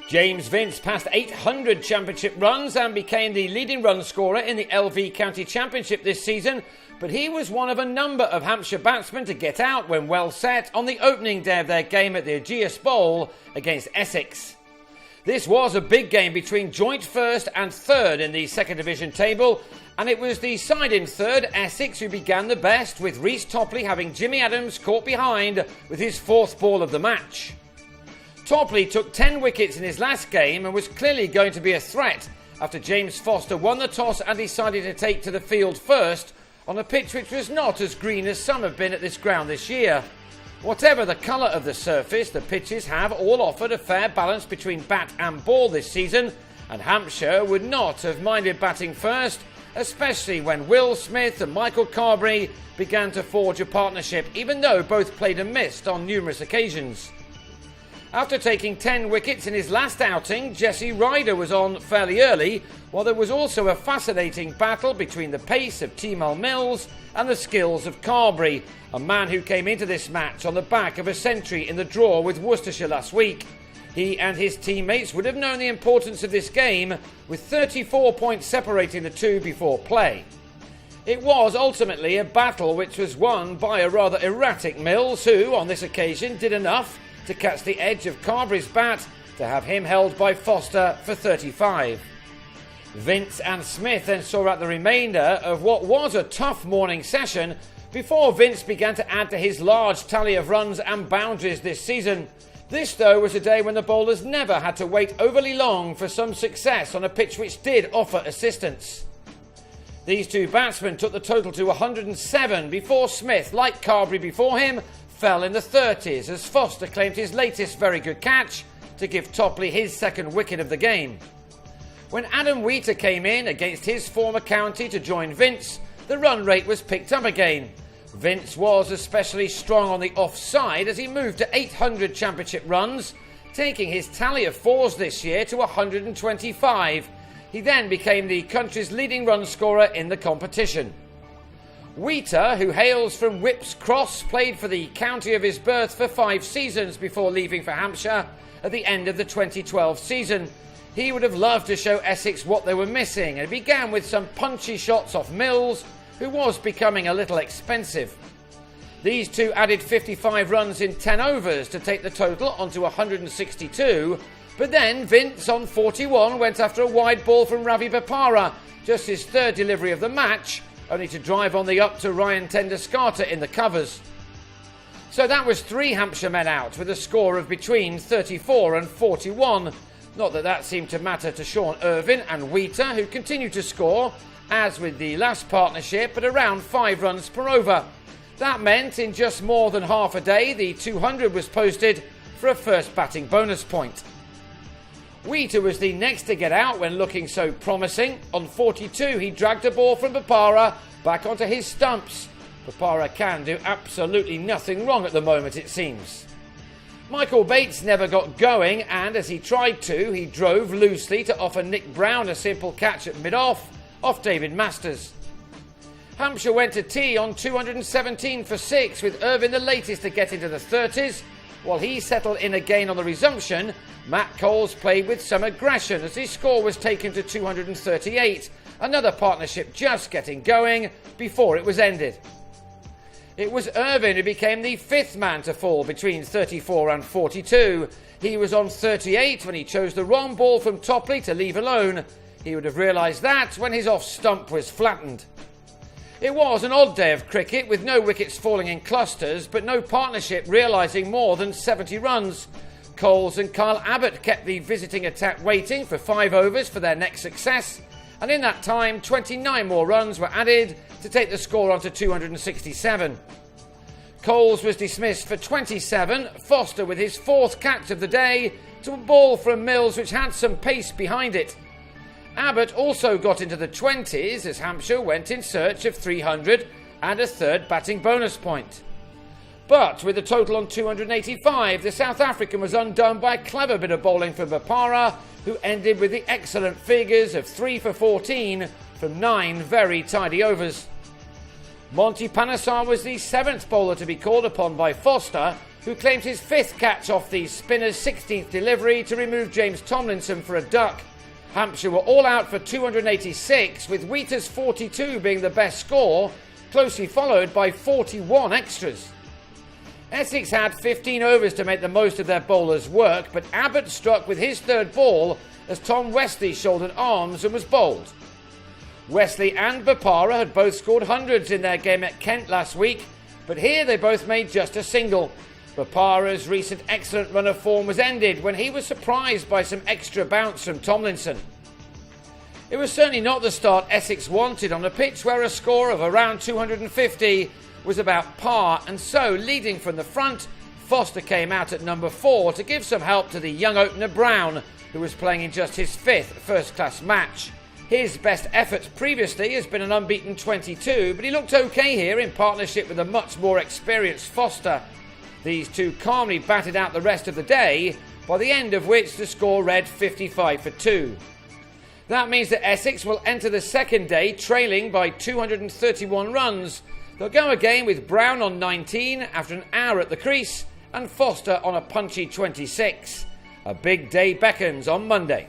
James Vince passed 800 championship runs and became the leading run scorer in the LV County Championship this season, but he was one of a number of Hampshire batsmen to get out when well set on the opening day of their game at the Ageas Bowl against Essex. This was a big game between joint first and third in the second division table, and it was the side in third, Essex, who began the best, with Rhys Topley having Jimmy Adams caught behind with his fourth ball of the match. Topley took 10 wickets in his last game and was clearly going to be a threat after James Foster won the toss and decided to take to the field first on a pitch which was not as green as some have been at this ground this year. Whatever the colour of the surface, the pitches have all offered a fair balance between bat and ball this season, and Hampshire would not have minded batting first, especially when Will Smith and Michael Carberry began to forge a partnership, even though both played and missed on numerous occasions. After taking 10 wickets in his last outing, Jesse Ryder was on fairly early, while there was also a fascinating battle between the pace of T-Mal Mills and the skills of Carberry, a man who came into this match on the back of a century in the draw with Worcestershire last week. He and his teammates would have known the importance of this game, with 34 points separating the two before play. It was ultimately a battle which was won by a rather erratic Mills, who, on this occasion, did enough to catch the edge of Carberry's bat to have him held by Foster for 35. Vince and Smith then saw out the remainder of what was a tough morning session before Vince began to add to his large tally of runs and boundaries this season. This, though, was a day when the bowlers never had to wait overly long for some success on a pitch which did offer assistance. These two batsmen took the total to 107 before Smith, like Carberry before him, fell in the 30s as Foster claimed his latest very good catch to give Topley his second wicket of the game. When Adam Wheater came in against his former county to join Vince, the run rate was picked up again. Vince was especially strong on the offside as he moved to 800 championship runs, taking his tally of fours this year to 125. He then became the country's leading run scorer in the competition. Wheater, who hails from Whipps Cross, played for the county of his birth for 5 seasons before leaving for Hampshire at the end of the 2012 season. He would have loved to show Essex what they were missing, and it began with some punchy shots off Mills, who was becoming a little expensive. These two added 55 runs in 10 overs to take the total onto 162, but then Vince on 41 went after a wide ball from Ravi Bopara, just his third delivery of the match, only to drive on the up to Ryan Tenduscarter in the covers. So that was 3 Hampshire men out with a score of between 34 and 41. Not that that seemed to matter to Sean Irvine and Wheater, who continued to score, as with the last partnership, at around 5 runs per over. That meant in just more than half a day, the 200 was posted for a first batting bonus point. Wheater was the next to get out when looking so promising. On 42, he dragged a ball from Bopara back onto his stumps. Bopara can do absolutely nothing wrong at the moment, it seems. Michael Bates never got going, and as he tried to, he drove loosely to offer Nick Brown a simple catch at mid-off, off David Masters. Hampshire went to tea on 217 for 6, with Irvine the latest to get into the 30s. While he settled in again on the resumption, Matt Coles played with some aggression as his score was taken to 238, another partnership just getting going before it was ended. It was Irvine who became the 5th man to fall between 34 and 42. He was on 38 when he chose the wrong ball from Topley to leave alone. He would have realised that when his off stump was flattened. It was an odd day of cricket, with no wickets falling in clusters, but no partnership realising more than 70 runs. Coles and Kyle Abbott kept the visiting attack waiting for 5 overs for their next success, and in that time 29 more runs were added to take the score on to 267. Coles was dismissed for 27, Foster with his 4th catch of the day to a ball from Mills which had some pace behind it. Abbott also got into the 20s as Hampshire went in search of 300 and a 3rd batting bonus point. But with a total on 285, the South African was undone by a clever bit of bowling from Bopara, who ended with the excellent figures of 3 for 14 from 9 very tidy overs. Monty Panesar was the 7th bowler to be called upon by Foster, who claimed his 5th catch off the spinner's 16th delivery to remove James Tomlinson for a duck. Hampshire were all out for 286, with Wheater's 42 being the best score, closely followed by 41 extras. Essex had 15 overs to make the most of their bowlers' work, but Abbott struck with his 3rd ball as Tom Westley shouldered arms and was bowled. Westley and Bopara had both scored hundreds in their game at Kent last week, but here they both made just a single. Bopara's recent excellent run of form was ended when he was surprised by some extra bounce from Tomlinson. It was certainly not the start Essex wanted on a pitch where a score of around 250 was about par, and so, leading from the front, Foster came out at number 4 to give some help to the young opener Brown, who was playing in just his 5th first-class match. His best effort previously has been an unbeaten 22, but he looked okay here in partnership with a much more experienced Foster. These two calmly batted out the rest of the day, by the end of which the score read 55 for 2. That means that Essex will enter the second day trailing by 231 runs. They'll go again with Brown on 19 after an hour at the crease and Foster on a punchy 26. A big day beckons on Monday.